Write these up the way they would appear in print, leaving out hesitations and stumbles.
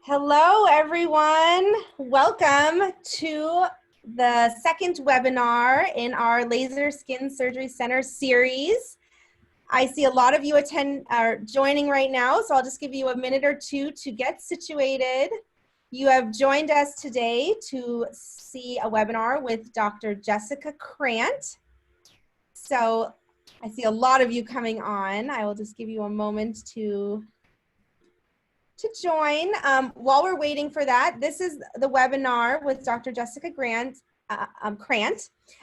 Hello, everyone. Welcome to the second webinar in our Laser Skin Surgery Center series. I see a lot of you are joining right now, so I'll just give you a minute or two to get situated. You have joined us today to see a webinar with Dr. Jessica Krant. So I see a lot of you coming on. I will just give you a moment to join. While we're waiting for that, this is the webinar with Dr. Jessica Krant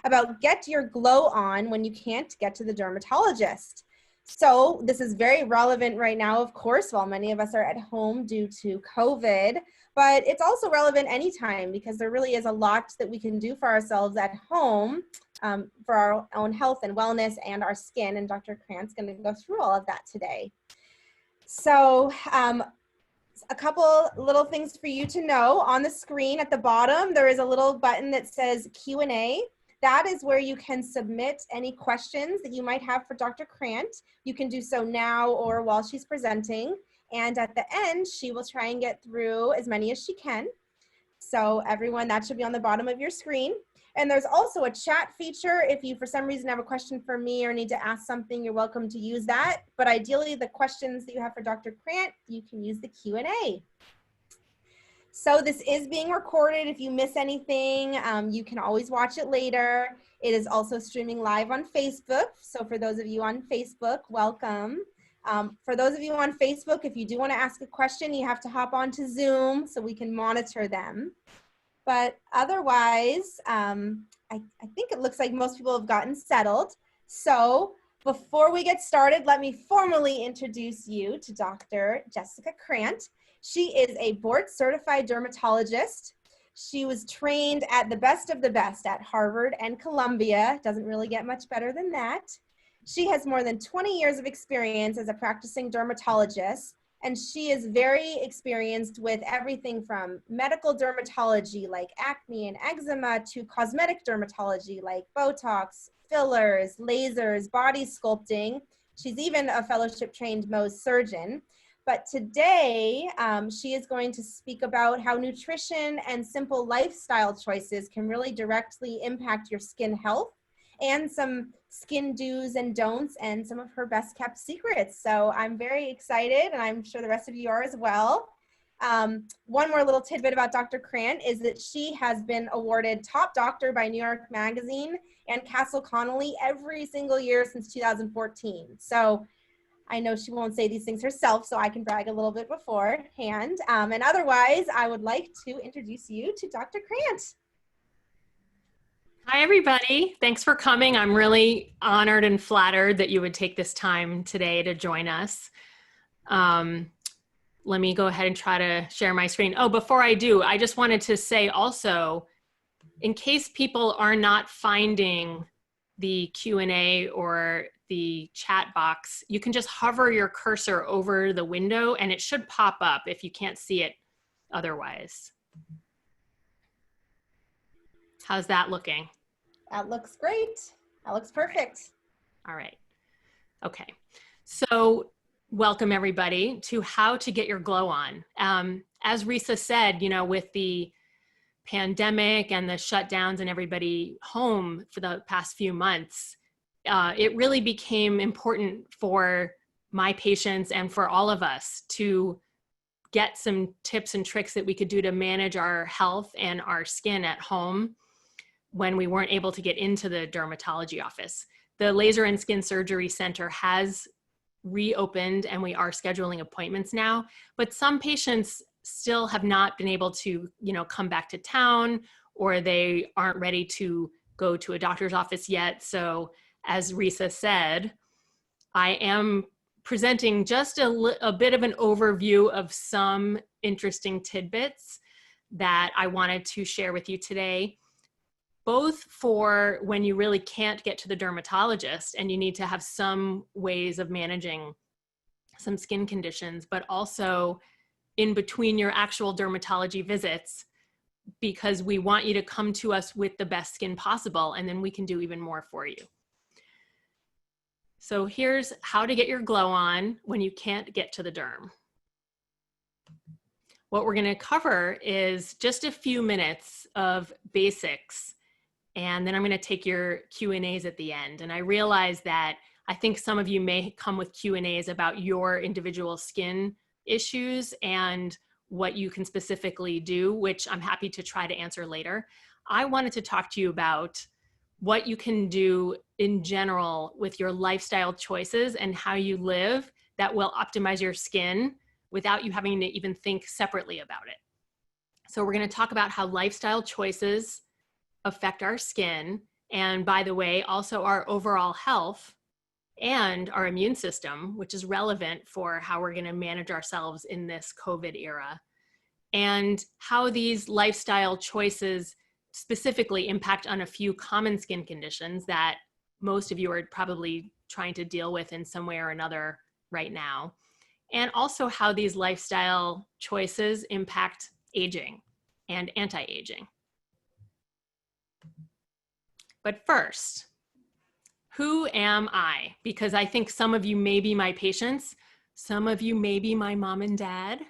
about get your glow on when you can't get to the dermatologist. So this is very relevant right now, of course, while many of us are at home due to COVID, but it's also relevant anytime because there really is a lot that we can do for ourselves at home for our own health and wellness and our skin, and Dr. Krant's going to go through all of that today. So a couple little things for you to know. On the screen at the bottom, there is a little button that says Q&A. That is where you can submit any questions that you might have for Dr. Krant. You can do so now or while she's presenting. And at the end, she will try and get through as many as she can. So everyone, that should be on the bottom of your screen. And there's also a chat feature. If you, for some reason, have a question for me or need to ask something, you're welcome to use that. But ideally, the questions that you have for Dr. Krant, you can use the Q&A. So this is being recorded. If you miss anything, you can always watch it later. It is also streaming live on Facebook. So for those of you on Facebook, welcome. For those of you on Facebook, if you do want to ask a question, you have to hop onto Zoom so we can monitor them. But otherwise, I think it looks like most people have gotten settled. So before we get started, let me formally introduce you to Dr. Jessica Krant. She is a board-certified dermatologist. She was trained at the best of the best at Harvard and Columbia. Doesn't really get much better than that. She has more than 20 years of experience as a practicing dermatologist. And she is very experienced with everything from medical dermatology like acne and eczema to cosmetic dermatology like Botox, fillers, lasers, body sculpting. She's even a fellowship trained Mohs surgeon. But today, she is going to speak about how nutrition and simple lifestyle choices can really directly impact your skin health, and some skin do's and don'ts and some of her best kept secrets. So I'm very excited, and I'm sure the rest of you are as well. One more little tidbit about Dr. Krant is that she has been awarded top doctor by New York Magazine and Castle Connolly every single year since 2014. So I know she won't say these things herself, so I can brag a little bit beforehand. And otherwise, I would like to introduce you to Dr. Krant. Hi, everybody. Thanks for coming. I'm really honored and flattered that you would take this time today to join us. Let me go ahead and try to share my screen. Oh, before I do, I just wanted to say also, in case people are not finding the Q&A or the chat box, you can just hover your cursor over the window and it should pop up if you can't see it otherwise. How's that looking? That looks great. That looks perfect. All right. Okay. So welcome everybody to how to get your glow on. As Risa said, you know, with the pandemic and the shutdowns and everybody home for the past few months, it really became important for my patients and for all of us to get some tips and tricks that we could do to manage our health and our skin at home when we weren't able to get into the dermatology office. The Laser and Skin Surgery Center has reopened and we are scheduling appointments now, but some patients still have not been able to, you know, come back to town, or they aren't ready to go to a doctor's office yet. So as Risa said, I am presenting just a bit of an overview of some interesting tidbits that I wanted to share with you today, both for when you really can't get to the dermatologist and you need to have some ways of managing some skin conditions, but also in between your actual dermatology visits, because we want you to come to us with the best skin possible, and then we can do even more for you. So here's how to get your glow on when you can't get to the derm. what we're going to cover is just a few minutes of basics, and then I'm going to take your Q&As at the end. And I realize that I think some of you may come with Q&As about your individual skin issues and what you can specifically do, which I'm happy to try to answer later. I wanted to talk to you about what you can do in general with your lifestyle choices and how you live that will optimize your skin without you having to even think separately about it. So we're going to talk about how lifestyle choices affect our skin, and by the way, also our overall health and our immune system, which is relevant for how we're going to manage ourselves in this COVID era, and how these lifestyle choices specifically impact on a few common skin conditions that most of you are probably trying to deal with in some way or another right now, and also how these lifestyle choices impact aging and anti-aging. But first, who am I? Because I think some of you may be my patients, some of you may be my mom and dad,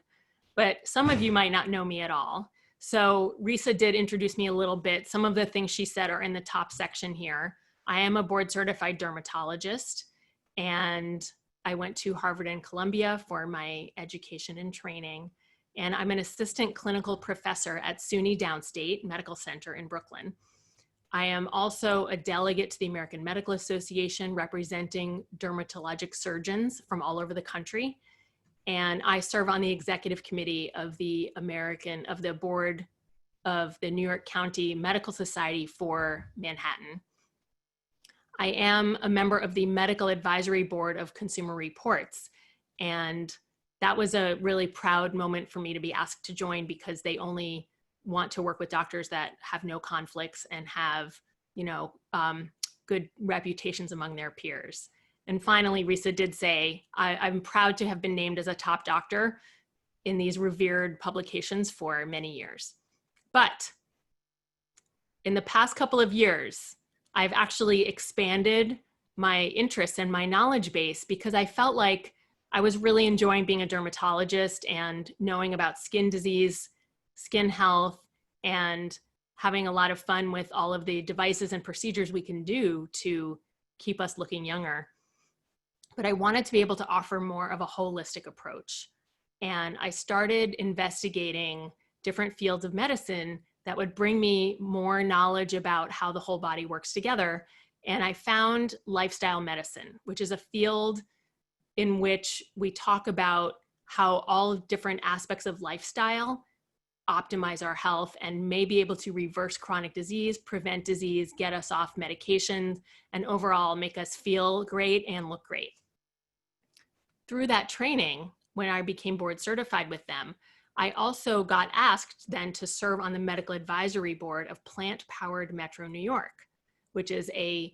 but some of you might not know me at all. So Risa did introduce me a little bit. Some of the things she said are in the top section here. I am a board certified dermatologist, and I went to Harvard and Columbia for my education and training. And I'm an assistant clinical professor at SUNY Downstate Medical Center in Brooklyn. I am also a delegate to the American Medical Association representing dermatologic surgeons from all over the country. And I serve on the executive committee of the board of the New York County Medical Society for Manhattan. I am a member of the Medical Advisory Board of Consumer Reports. And that was a really proud moment for me to be asked to join, because they only want to work with doctors that have no conflicts and have, good reputations among their peers. And finally, Risa did say, I'm proud to have been named as a top doctor in these revered publications for many years. But in the past couple of years, I've actually expanded my interests and my knowledge base, because I felt like I was really enjoying being a dermatologist and knowing about skin disease, skin health, and having a lot of fun with all of the devices and procedures we can do to keep us looking younger. But I wanted to be able to offer more of a holistic approach. And I started investigating different fields of medicine that would bring me more knowledge about how the whole body works together. And I found lifestyle medicine, which is a field in which we talk about how all different aspects of lifestyle optimize our health and may be able to reverse chronic disease, prevent disease, get us off medications, and overall make us feel great and look great. Through that training, when I became board certified with them, I also got asked then to serve on the medical advisory board of Plant Powered Metro New York, which is a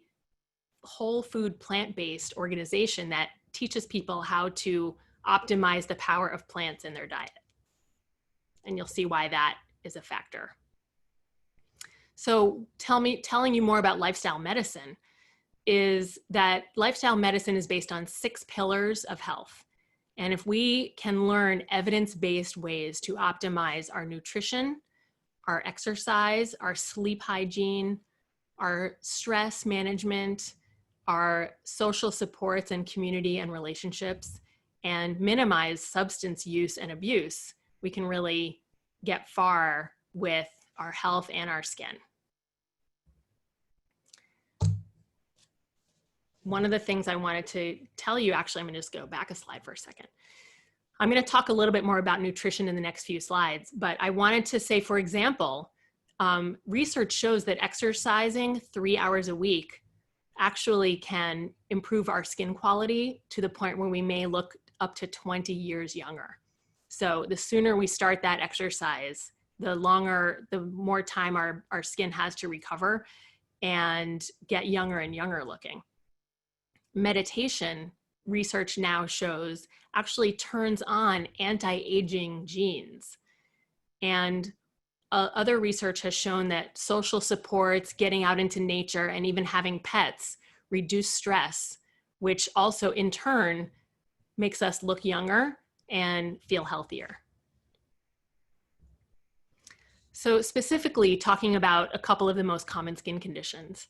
whole food plant-based organization that teaches people how to optimize the power of plants in their diet. And you'll see why that is a factor. So telling you more about lifestyle medicine is that lifestyle medicine is based on 6 pillars of health. And if we can learn evidence-based ways to optimize our nutrition, our exercise, our sleep hygiene, our stress management, our social supports and community and relationships, and minimize substance use and abuse, we can really get far with our health and our skin. One of the things I wanted to tell you, actually, I'm going to just go back a slide for a second. I'm going to talk a little bit more about nutrition in the next few slides, but I wanted to say, for example, research shows that exercising 3 hours a week actually can improve our skin quality to the point where we may look up to 20 years younger. So the sooner we start that exercise, the more time our skin has to recover and get younger and younger looking. Meditation, research now shows, actually turns on anti-aging genes. And other research has shown that social supports, getting out into nature, and even having pets reduce stress, which also in turn makes us look younger and feel healthier. So specifically talking about a couple of the most common skin conditions,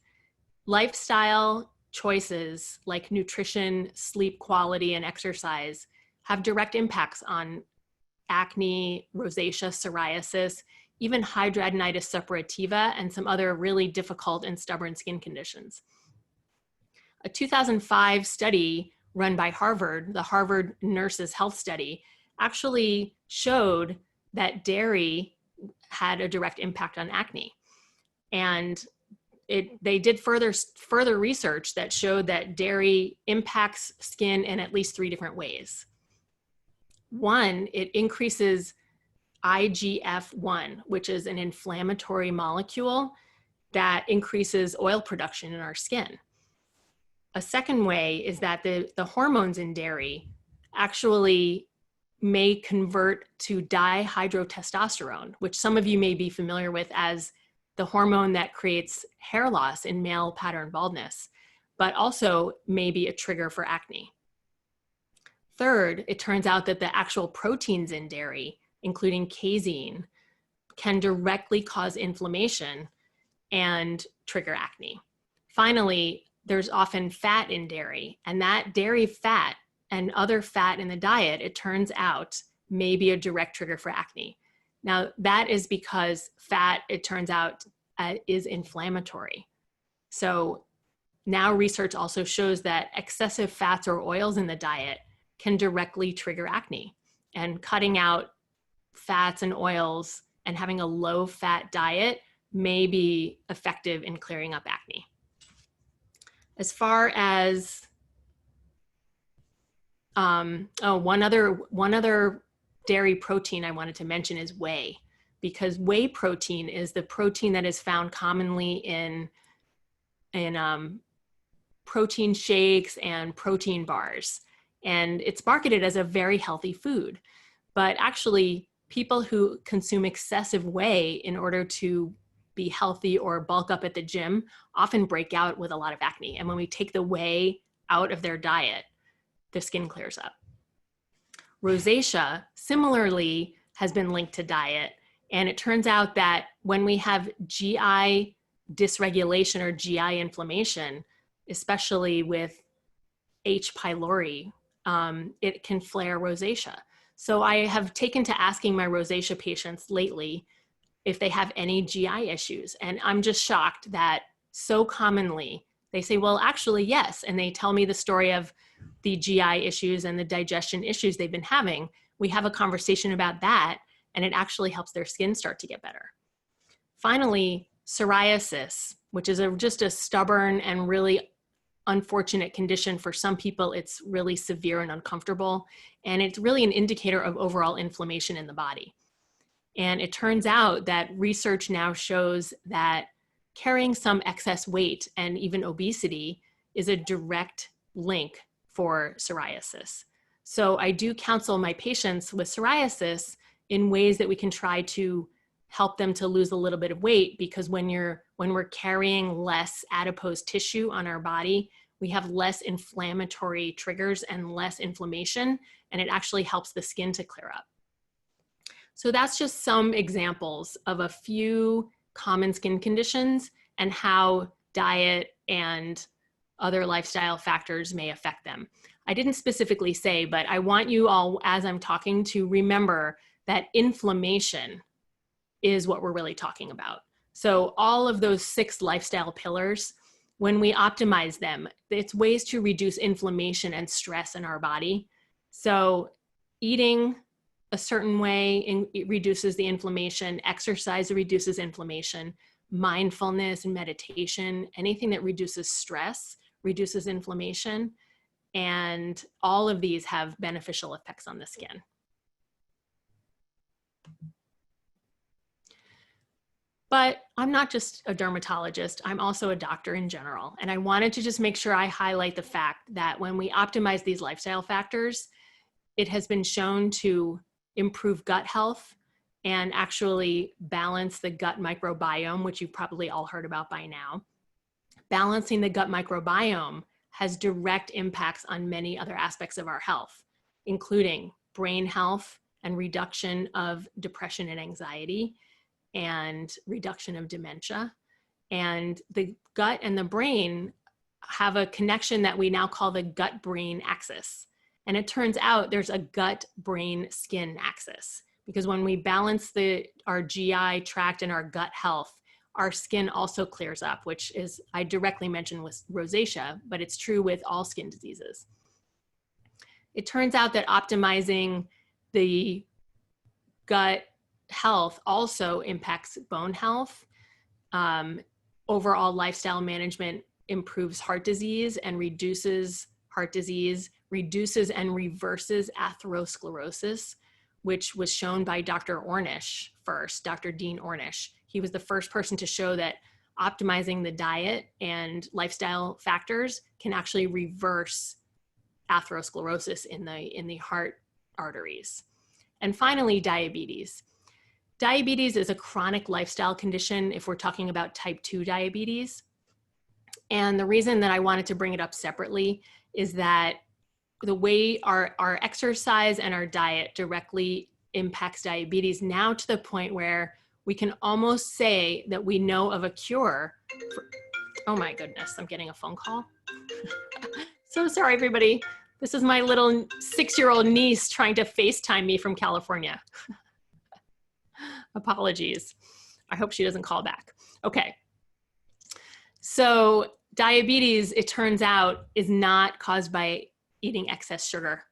lifestyle choices like nutrition, sleep quality, and exercise have direct impacts on acne, rosacea, psoriasis, even hidradenitis suppurativa, and some other really difficult and stubborn skin conditions. A 2005 study run by Harvard, the Harvard Nurses Health Study, actually showed that dairy had a direct impact on acne. And they did further research that showed that dairy impacts skin in at least 3 different ways. One, it increases IGF-1, which is an inflammatory molecule that increases oil production in our skin. A second way is that the hormones in dairy actually may convert to dihydrotestosterone, which some of you may be familiar with as the hormone that creates hair loss in male pattern baldness, but also may be a trigger for acne. Third, it turns out that the actual proteins in dairy, including casein, can directly cause inflammation and trigger acne. Finally, there's often fat in dairy, and that dairy fat and other fat in the diet, it turns out, may be a direct trigger for acne. Now, that is because fat, it turns out, is inflammatory. So now research also shows that excessive fats or oils in the diet can directly trigger acne. And cutting out fats and oils and having a low-fat diet may be effective in clearing up acne. As far as, one other dairy protein I wanted to mention is whey, because whey protein is the protein that is found commonly in protein shakes and protein bars. And it's marketed as a very healthy food. But actually, people who consume excessive whey in order to be healthy or bulk up at the gym often break out with a lot of acne. And when we take the whey out of their diet, the skin clears up. Rosacea, similarly, has been linked to diet. And it turns out that when we have GI dysregulation or GI inflammation, especially with H. pylori, it can flare rosacea. So I have taken to asking my rosacea patients lately if they have any GI issues. And I'm just shocked that so commonly they say, well, actually, yes. And they tell me the story of the GI issues and the digestion issues they've been having. We have a conversation about that, and it actually helps their skin start to get better. Finally, psoriasis, which is just a stubborn and really unfortunate condition. For some people, it's really severe and uncomfortable, and it's really an indicator of overall inflammation in the body. And it turns out that research now shows that carrying some excess weight and even obesity is a direct link for psoriasis. So I do counsel my patients with psoriasis in ways that we can try to help them to lose a little bit of weight, because when we're carrying less adipose tissue on our body, we have less inflammatory triggers and less inflammation, and it actually helps the skin to clear up. So that's just some examples of a few common skin conditions and how diet and other lifestyle factors may affect them. I didn't specifically say, but I want you all, as I'm talking, to remember that inflammation is what we're really talking about. So all of those 6 lifestyle pillars, when we optimize them, it's ways to reduce inflammation and stress in our body. So eating a certain way it reduces the inflammation, exercise reduces inflammation, mindfulness and meditation, anything that reduces stress reduces inflammation, and all of these have beneficial effects on the skin. But I'm not just a dermatologist, I'm also a doctor in general. And I wanted to just make sure I highlight the fact that when we optimize these lifestyle factors, it has been shown to improve gut health and actually balance the gut microbiome, which you've probably all heard about by now. Balancing the gut microbiome has direct impacts on many other aspects of our health, including brain health and reduction of depression and anxiety, and reduction of dementia. And the gut and the brain have a connection that we now call the gut-brain axis. And it turns out there's a gut-brain-skin axis, because when we balance our GI tract and our gut health, our skin also clears up, which is, I directly mentioned with rosacea, but it's true with all skin diseases. It turns out that optimizing the gut health also impacts bone health. Overall lifestyle management improves heart disease and reduces heart disease, reduces and reverses atherosclerosis, which was shown by Dr. Ornish first, Dr. Dean Ornish. He was the first person to show that optimizing the diet and lifestyle factors can actually reverse atherosclerosis in the heart arteries. And finally, diabetes. Diabetes is a chronic lifestyle condition if we're talking about type 2 diabetes. And the reason that I wanted to bring it up separately is that the way our exercise and our diet directly impacts diabetes, now to the point where we can almost say that we know of a cure for, oh my goodness, I'm getting a phone call. So sorry, everybody. This is my little 6-year-old niece trying to FaceTime me from California. Apologies. I hope she doesn't call back. Okay. So diabetes, it turns out, is not caused by eating excess sugar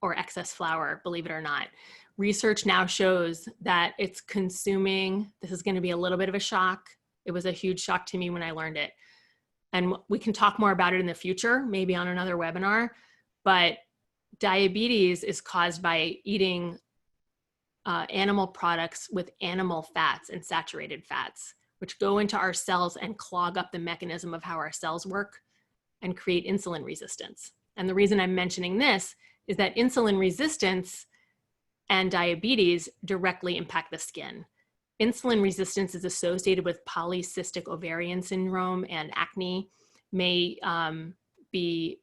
or excess flour, believe it or not. Research now shows that it's consuming, this is going to be a little bit of a shock. It was a huge shock to me when I learned it. And we can talk more about it in the future, maybe on another webinar, but diabetes is caused by eating animal products with animal fats and saturated fats, which go into our cells and clog up the mechanism of how our cells work and create insulin resistance. And the reason I'm mentioning this is that insulin resistance and diabetes directly impact the skin. Insulin resistance is associated with polycystic ovarian syndrome, and acne may be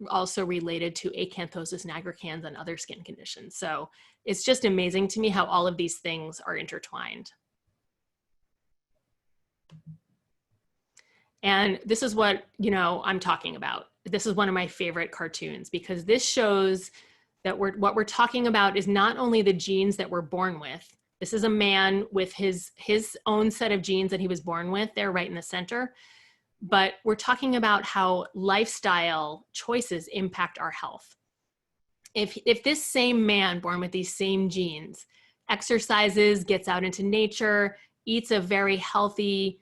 also related to acanthosis nigricans and other skin conditions. So it's just amazing to me how all of these things are intertwined. And this is what, I'm talking about. This is one of my favorite cartoons, because this shows that what we're talking about is not only the genes that we're born with. This is a man with his own set of genes that he was born with. They're right in the center. But we're talking about how lifestyle choices impact our health. If this same man born with these same genes exercises, gets out into nature, eats a very healthy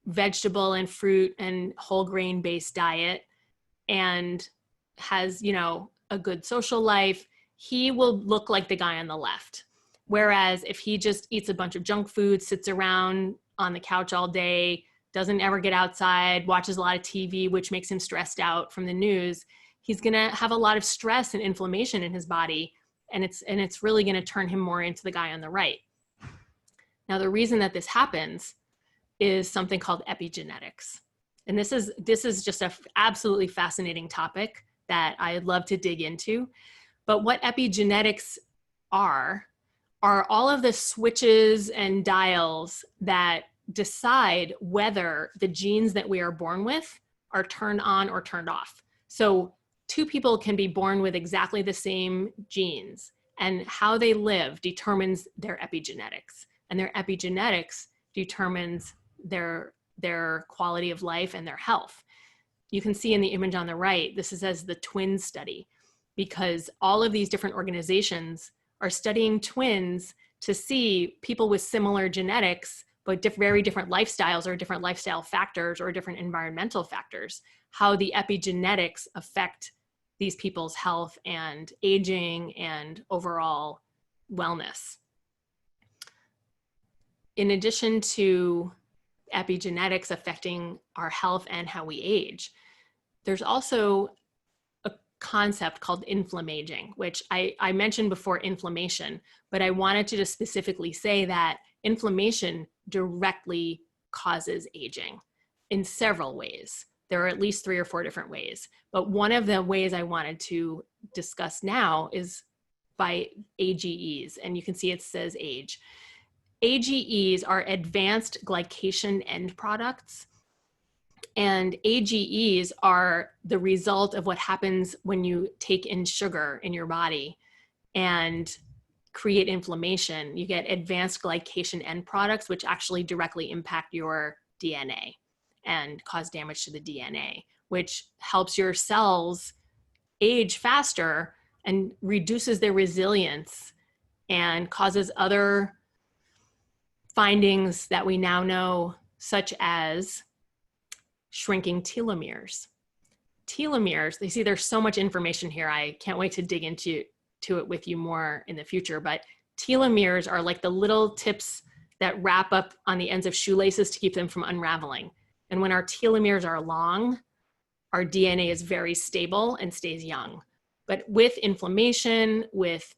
vegetable and fruit and whole grain based diet, and has, a good social life, he will look like the guy on the left. Whereas if he just eats a bunch of junk food, sits around on the couch all day, doesn't ever get outside, watches a lot of TV, which makes him stressed out from the news, he's going to have a lot of stress and inflammation in his body. And it's really going to turn him more into the guy on the right. Now, the reason that this happens is something called epigenetics. And this is just an absolutely fascinating topic that I'd love to dig into. But what epigenetics are all of the switches and dials that decide whether the genes that we are born with are turned on or turned off. So two people can be born with exactly the same genes, and how they live determines their epigenetics, and their epigenetics determines their quality of life and their health. You can see in the image on the right, this is as the twin study, because all of these different organizations are studying twins to see people with similar genetics, but very different lifestyles or different lifestyle factors or different environmental factors, how the epigenetics affect these people's health and aging and overall wellness. In addition to epigenetics affecting our health and how we age, there's also a concept called inflammaging, which I mentioned before inflammation, but I wanted to just specifically say that inflammation directly causes aging in several ways. There are at least 3 or 4 different ways, but one of the ways I wanted to discuss now is by AGEs, and you can see it says age. AGEs are advanced glycation end products. And AGEs are the result of what happens when you take in sugar in your body and create inflammation. You get advanced glycation end products, which actually directly impact your DNA and cause damage to the DNA, which helps your cells age faster and reduces their resilience and causes other findings that we now know, such as shrinking telomeres. Telomeres, you see there's so much information here. I can't wait to dig into it with you more in the future, but telomeres are like the little tips that wrap up on the ends of shoelaces to keep them from unraveling. And when our telomeres are long, our DNA is very stable and stays young. But with inflammation, with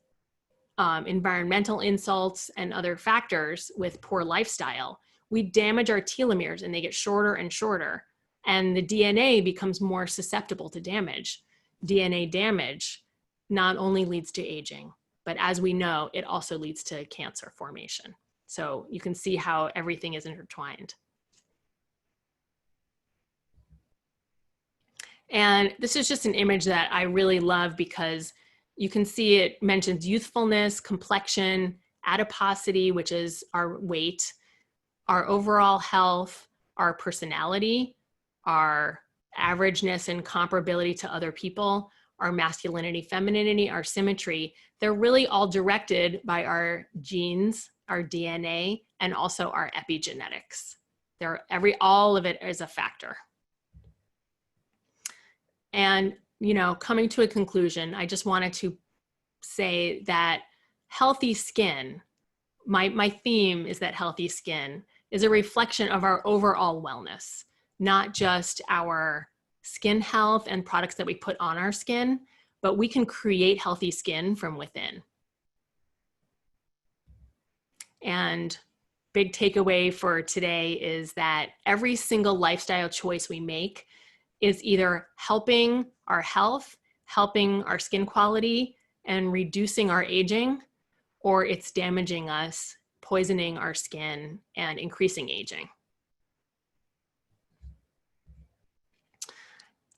environmental insults and other factors, with poor lifestyle, we damage our telomeres and they get shorter and shorter. And the DNA becomes more susceptible to damage. DNA damage not only leads to aging, but as we know, it also leads to cancer formation. So you can see how everything is intertwined. And this is just an image that I really love because you can see it mentions youthfulness, complexion, adiposity, which is our weight, our overall health, our personality, our averageness and comparability to other people, our masculinity, femininity, our symmetry. They're really all directed by our genes, our DNA, and also our epigenetics. All of it is a factor. And, coming to a conclusion, I just wanted to say that healthy skin, my theme is that healthy skin is a reflection of our overall wellness, not just our skin health and products that we put on our skin, but we can create healthy skin from within. And big takeaway for today is that every single lifestyle choice we make is either helping our health, helping our skin quality, and reducing our aging, or it's damaging us, poisoning our skin, and increasing aging.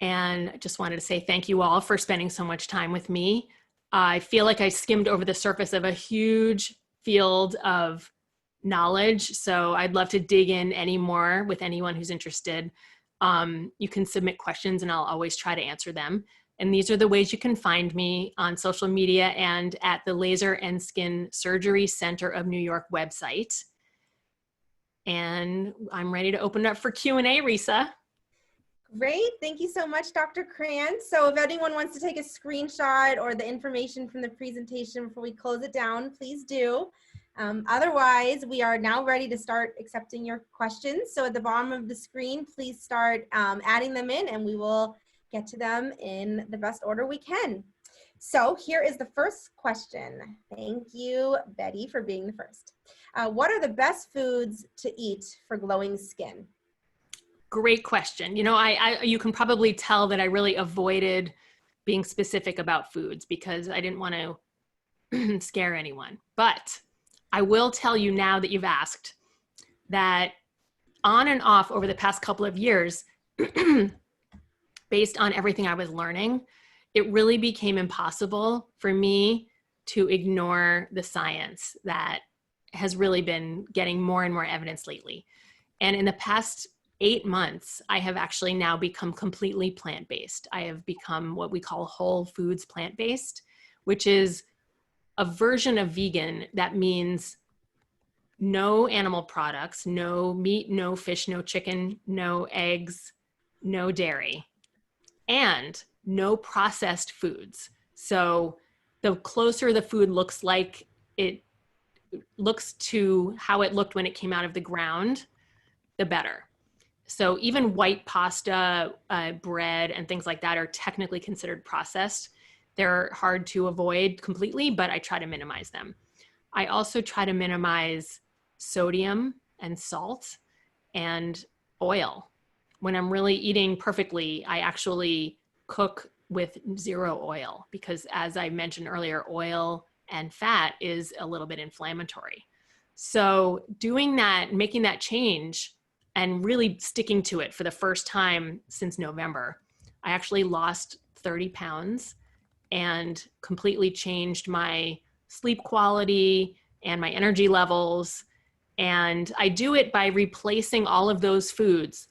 And I just wanted to say thank you all for spending so much time with me. I feel like I skimmed over the surface of a huge field of knowledge, so I'd love to dig in any more with anyone who's interested. You can submit questions and I'll always try to answer them. And these are the ways you can find me on social media and at the Laser and Skin Surgery Center of New York website. And I'm ready to open it up for Q&A, Risa. Great. Thank you so much, Dr. Krant. So if anyone wants to take a screenshot or the information from the presentation before we close it down, please do. Otherwise, we are now ready to start accepting your questions. So at the bottom of the screen, please start adding them in and we will get to them in the best order we can. So here is the first question. Thank you, Betty, for being the first. What are the best foods to eat for glowing skin? Great question. You can probably tell that I really avoided being specific about foods because I didn't want to scare anyone. But I will tell you now that you've asked that on and off over the past couple of years, based on everything I was learning, it really became impossible for me to ignore the science that has really been getting more and more evidence lately. And in the past 8 months, I have actually now become completely plant-based. I have become what we call whole foods plant-based, which is a version of vegan that means no animal products, no meat, no fish, no chicken, no eggs, no dairy, and no processed foods. So the closer the food looks like it looks to how it looked when it came out of the ground, the better. So even white pasta, bread, and things like that are technically considered processed. They're hard to avoid completely, but I try to minimize them. I also try to minimize sodium and salt and oil. When I'm really eating perfectly, I actually cook with 0 oil because, as I mentioned earlier, oil and fat is a little bit inflammatory. So doing that, making that change and really sticking to it for the first time since November, I actually lost 30 pounds and completely changed my sleep quality and my energy levels. And I do it by replacing all of those foods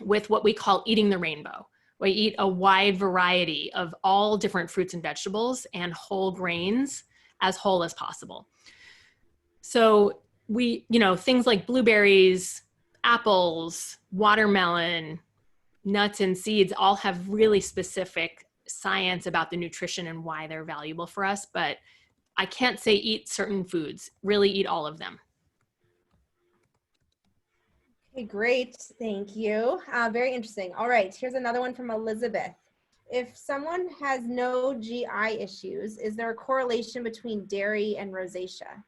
with what we call eating the rainbow. We eat a wide variety of all different fruits and vegetables and whole grains, as whole as possible. So we, things like blueberries, apples, watermelon, nuts and seeds all have really specific science about the nutrition and why they're valuable for us. But I can't say eat certain foods, really eat all of them. Okay, great. Thank you. Very interesting. All right, here's another one from Elizabeth. If someone has no GI issues, is there a correlation between dairy and rosacea?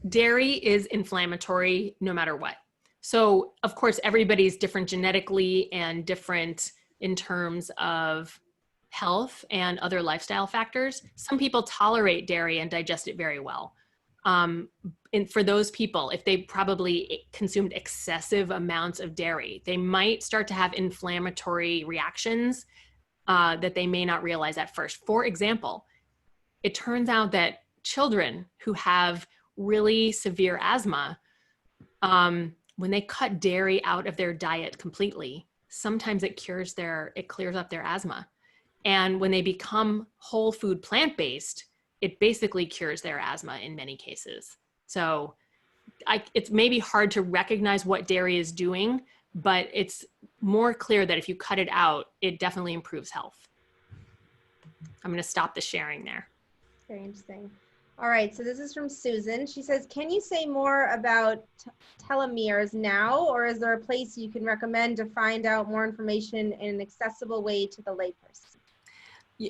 Dairy is inflammatory no matter what. So, of course, everybody's different genetically and different in terms of health and other lifestyle factors. Some people tolerate dairy and digest it very well. And for those people, if they probably consumed excessive amounts of dairy, they might start to have inflammatory reactions that they may not realize at first. For example, it turns out that children who have really severe asthma, when they cut dairy out of their diet completely, sometimes it clears up their asthma. And when they become whole food plant-based, it basically cures their asthma in many cases. So it's maybe hard to recognize what dairy is doing, but it's more clear that if you cut it out, it definitely improves health. I'm going to stop the sharing there. Very interesting. All right, so this is from Susan. She says, can you say more about telomeres now, or is there a place you can recommend to find out more information in an accessible way to the layperson?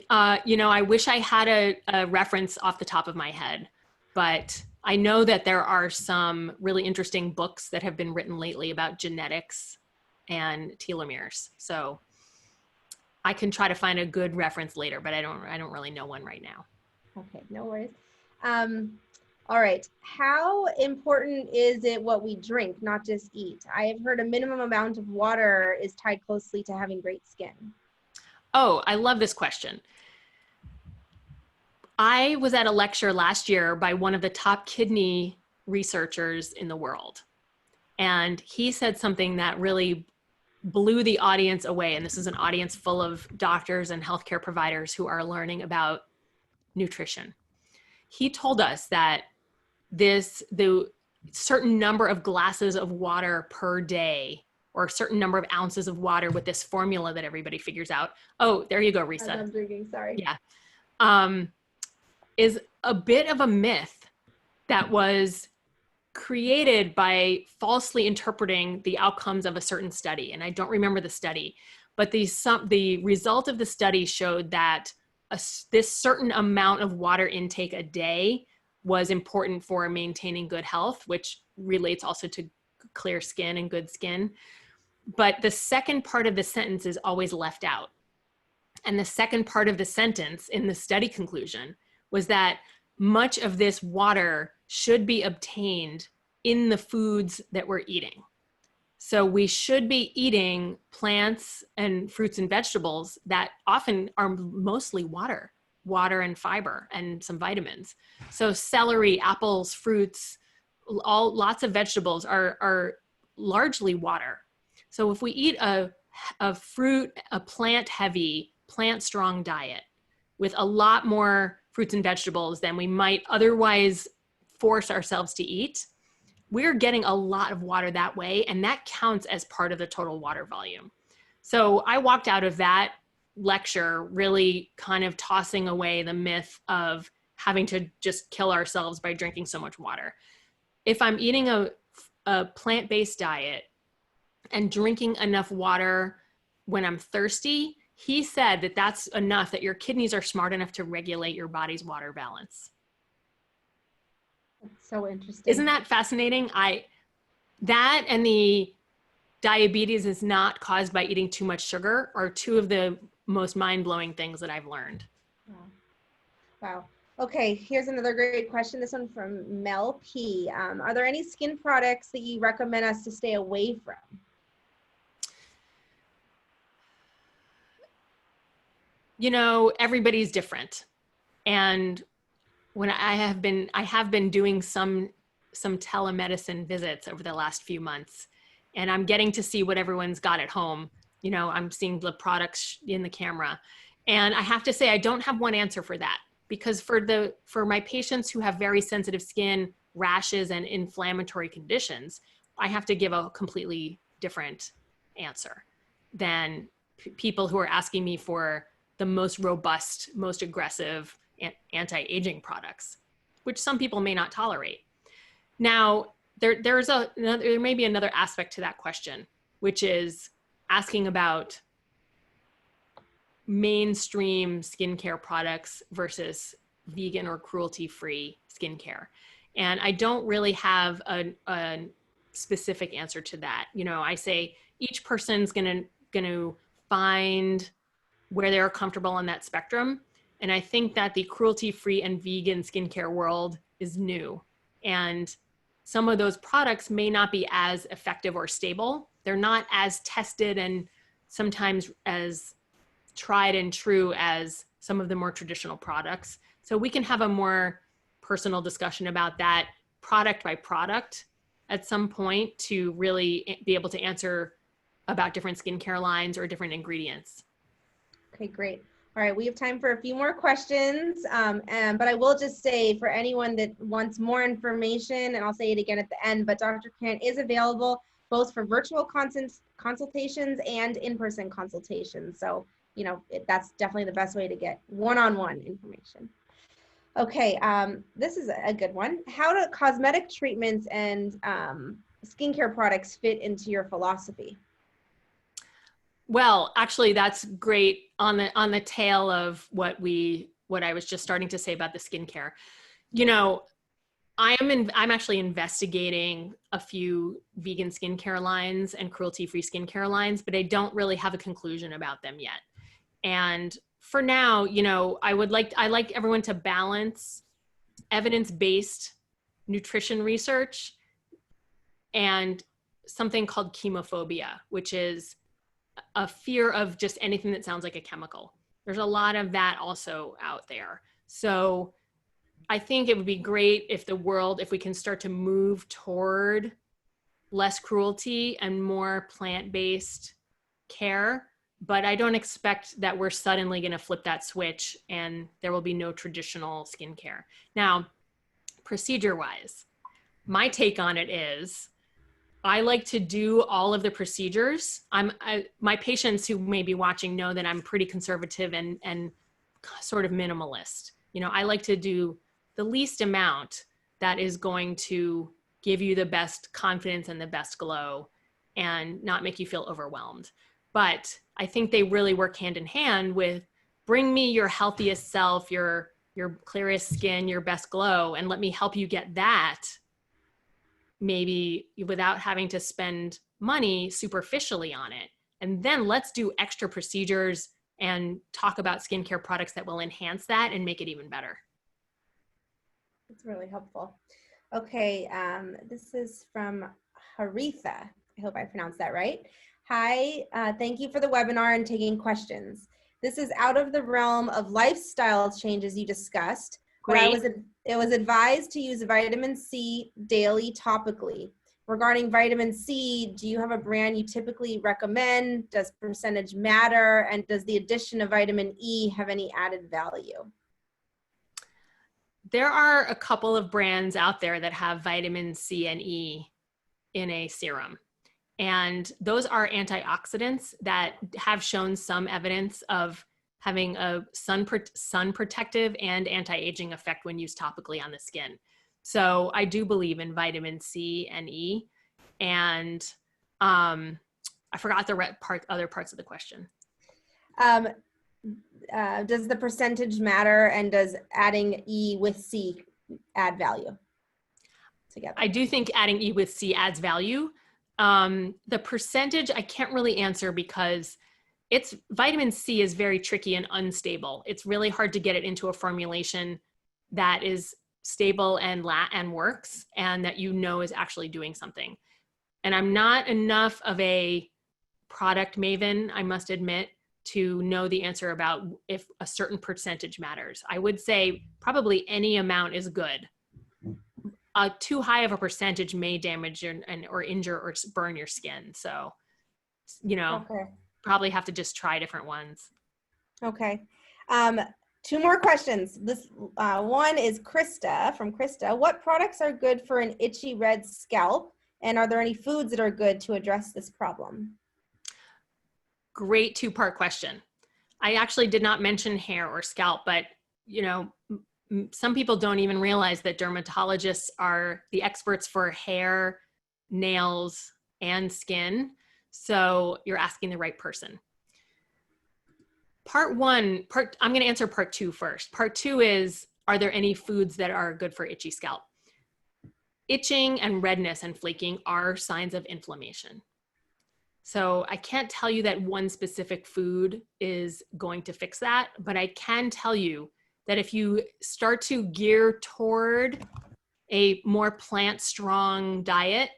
I wish I had a reference off the top of my head, but I know that there are some really interesting books that have been written lately about genetics and telomeres. So I can try to find a good reference later, but I don't really know one right now. Okay, no worries. All right, how important is it what we drink, not just eat? I have heard a minimum amount of water is tied closely to having great skin. Oh, I love this question. I was at a lecture last year by one of the top kidney researchers in the world. And he said something that really blew the audience away. And this is an audience full of doctors and healthcare providers who are learning about nutrition. He told us that the certain number of glasses of water per day, or a certain number of ounces of water with this formula that everybody figures out. Oh, there you go, Risa. I'm drinking, sorry. Yeah. Is a bit of a myth that was created by falsely interpreting the outcomes of a certain study. And I don't remember the study, but the result of the study showed that this certain amount of water intake a day was important for maintaining good health, which relates also to clear skin and good skin. But the second part of the sentence is always left out. And the second part of the sentence in the study conclusion was that much of this water should be obtained in the foods that we're eating. So we should be eating plants and fruits and vegetables that often are mostly water and fiber and some vitamins. So celery, apples, fruits, lots of vegetables are largely water. So if we eat a plant-heavy, plant-strong diet with a lot more fruits and vegetables than we might otherwise force ourselves to eat, we're getting a lot of water that way, and that counts as part of the total water volume. So I walked out of that lecture really kind of tossing away the myth of having to just kill ourselves by drinking so much water. If I'm eating a plant-based diet and drinking enough water when I'm thirsty, he said that that's enough, that your kidneys are smart enough to regulate your body's water balance. That's so interesting. Isn't that fascinating? That and the diabetes is not caused by eating too much sugar are two of the most mind-blowing things that I've learned. Wow. Okay, here's another great question. This one from Mel P. Are there any skin products that you recommend us to stay away from? You know, everybody's different. And when I have been doing some telemedicine visits over the last few months, and I'm getting to see what everyone's got at home. You know, I'm seeing the products in the camera, and I have to say I don't have one answer for that, because for my patients who have very sensitive skin, rashes, and inflammatory conditions, I have to give a completely different answer than people who are asking me for the most robust, most aggressive anti-aging products, which some people may not tolerate. Now, there may be another aspect to that question, which is asking about mainstream skincare products versus vegan or cruelty-free skincare. And I don't really have a specific answer to that. You know, I say each person's gonna find where they're comfortable on that spectrum. And I think that the cruelty-free and vegan skincare world is new. And some of those products may not be as effective or stable. They're not as tested and sometimes as tried and true as some of the more traditional products. So we can have a more personal discussion about that product by product at some point to really be able to answer about different skincare lines or different ingredients. Okay, great. All right, we have time for a few more questions, but I will just say for anyone that wants more information, and I'll say it again at the end, but Dr. Krant is available both for virtual consultations and in-person consultations. So, you know, that's definitely the best way to get one-on-one information. Okay, this is a good one. How do cosmetic treatments and skincare products fit into your philosophy? Well, actually, that's great on the tail of what I was just starting to say about the skincare. You know, I'm actually investigating a few vegan skincare lines and cruelty-free skincare lines, but I don't really have a conclusion about them yet. And for now, you know, I like everyone to balance evidence-based nutrition research and something called chemophobia, which is a fear of just anything that sounds like a chemical. There's a lot of that also out there. So I think it would be great if if we can start to move toward less cruelty and more plant-based care, but I don't expect that we're suddenly going to flip that switch and there will be no traditional skincare. Now, procedure-wise, my take on it is I like to do all of the procedures. My patients who may be watching know that I'm pretty conservative and sort of minimalist. You know, I like to do the least amount that is going to give you the best confidence and the best glow and not make you feel overwhelmed. But I think they really work hand in hand with bring me your healthiest self, your clearest skin, your best glow, and let me help you get that maybe without having to spend money superficially on it. And then let's do extra procedures and talk about skincare products that will enhance that and make it even better. That's really helpful. Okay, this is from Haritha. I hope I pronounced that right. Hi, thank you for the webinar and taking questions. This is out of the realm of lifestyle changes you discussed, but it was advised to use vitamin C daily topically. Regarding vitamin C, do you have a brand you typically recommend? Does percentage matter? And does the addition of vitamin E have any added value? There are a couple of brands out there that have vitamin C and E in a serum. And those are antioxidants that have shown some evidence of having a sun protective and anti-aging effect when used topically on the skin. So I do believe in vitamin C and E. And I forgot the other parts of the question. Does the percentage matter, and does adding E with C add value together? I do think adding E with C adds value. The percentage I can't really answer because vitamin C is very tricky and unstable. It's really hard to get it into a formulation that is stable and works, and that you know is actually doing something. And I'm not enough of a product maven, I must admit, to know the answer about if a certain percentage matters. I would say probably any amount is good. Too high of a percentage may damage or injure or burn your skin. So, Okay. probably have to just try different ones. Okay. Two more questions. This one is Krista, from Krista. What products are good for an itchy red scalp? And are there any foods that are good to address this problem? Great two-part question. I actually did not mention hair or scalp, but some people don't even realize that dermatologists are the experts for hair, nails, and skin. So you're asking the right person. I'm going to answer part two first. Part two is, are there any foods that are good for itchy scalp? Itching and redness and flaking are signs of inflammation. So I can't tell you that one specific food is going to fix that, but I can tell you that if you start to gear toward a more plant-strong diet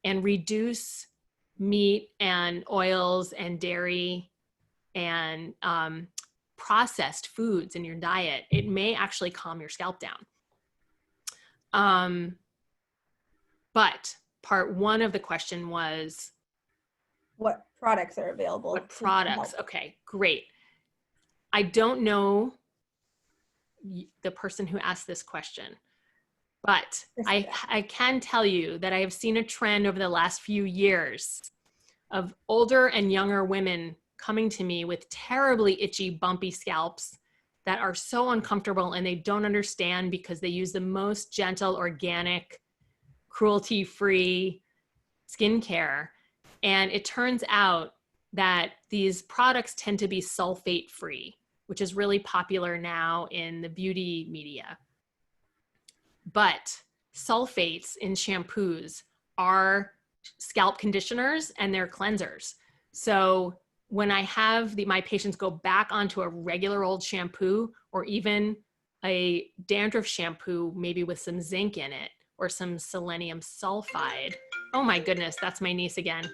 and reduce meat and oils and dairy and processed foods in your diet, it may actually calm your scalp down. But part one of the question was, what products are available? What products? Okay, great. I don't know the person who asked this question, but I can tell you that I have seen a trend over the last few years of older and younger women coming to me with terribly itchy, bumpy scalps that are so uncomfortable, and they don't understand because they use the most gentle, organic, cruelty-free skincare. And it turns out that these products tend to be sulfate-free, which is really popular now in the beauty media. But sulfates in shampoos are scalp conditioners and they're cleansers. So when I have my patients go back onto a regular old shampoo, or even a dandruff shampoo, maybe with some zinc in it or some selenium sulfide. Oh my goodness, that's my niece again.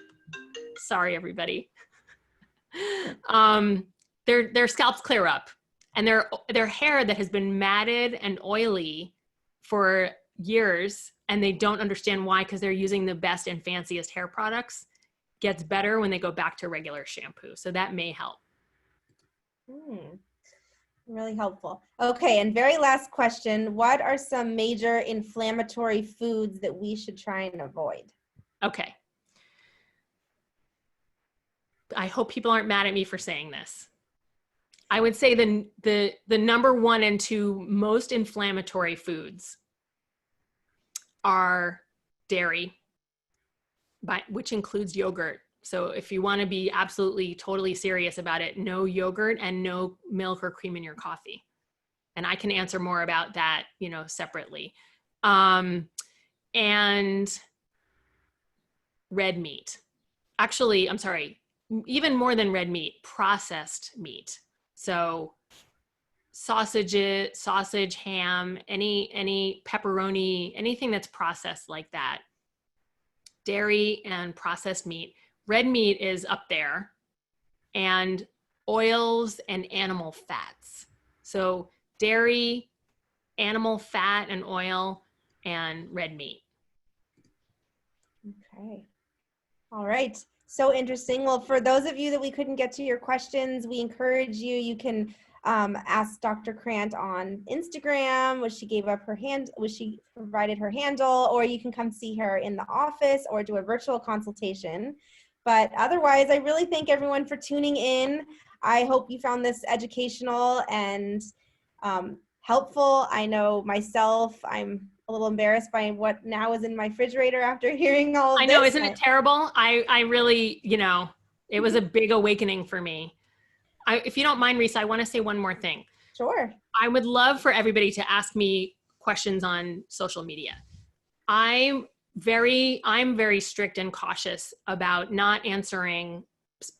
Sorry, everybody. Their scalps clear up, and their hair that has been matted and oily for years, and they don't understand why, because they're using the best and fanciest hair products, gets better when they go back to regular shampoo. So that may help. Really helpful. Okay, and very last question. What are some major inflammatory foods that we should try and avoid? Okay. I hope people aren't mad at me for saying this. I would say the number 1 and 2 most inflammatory foods are dairy, which includes yogurt. So if you want to be absolutely, totally serious about it, no yogurt and no milk or cream in your coffee. And I can answer more about that, separately. And red meat. Actually, I'm sorry, even more than red meat, processed meat. So sausage, ham, any pepperoni, anything that's processed like that. Dairy and processed meat. Red meat is up there, and oils and animal fats. So dairy, animal fat and oil, and red meat. Okay. All right. So interesting. Well, for those of you that we couldn't get to your questions, we encourage you can ask Dr. Krant on Instagram, which she provided her handle, or you can come see her in the office or do a virtual consultation. But otherwise, I really thank everyone for tuning in. I hope you found this educational and helpful. I know myself, I'm a little embarrassed by what now is in my refrigerator after hearing all of this. I know, isn't it terrible? I really, it was a big awakening for me. If you don't mind, Risa, I want to say one more thing. Sure. I would love for everybody to ask me questions on social media. I'm very strict and cautious about not answering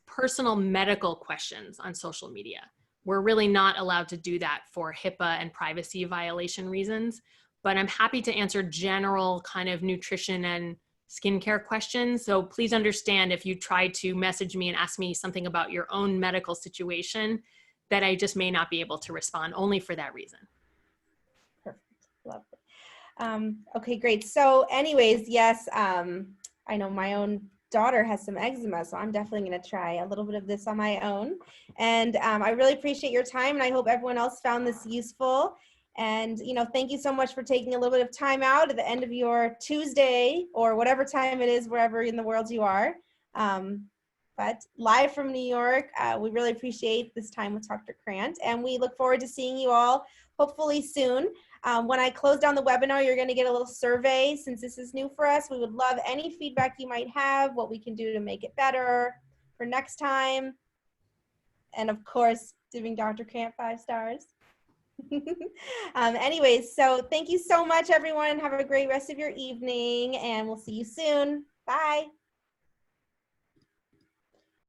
personal medical questions on social media. we're really not allowed to do that for HIPAA and privacy violation reasons. But I'm happy to answer general kind of nutrition and skincare questions. So please understand if you try to message me and ask me something about your own medical situation, that I just may not be able to respond, only for that reason. Perfect. Love it. Okay, great. So anyways, yes, I know my own daughter has some eczema, so I'm definitely going to try a little bit of this on my own. And I really appreciate your time, and I hope everyone else found this useful. And, you know, thank you so much for taking a little bit of time out at the end of your Tuesday or whatever time it is, wherever in the world you are. But live from New York, we really appreciate this time with Dr. Krant, and we look forward to seeing you all hopefully soon. When I close down the webinar, you're going to get a little survey. Since this is new for us, we would love any feedback you might have, what we can do to make it better for next time. And of course, giving Dr. Krant 5 stars. Anyways, so thank you so much, everyone. Have a great rest of your evening, and we'll see you soon. Bye.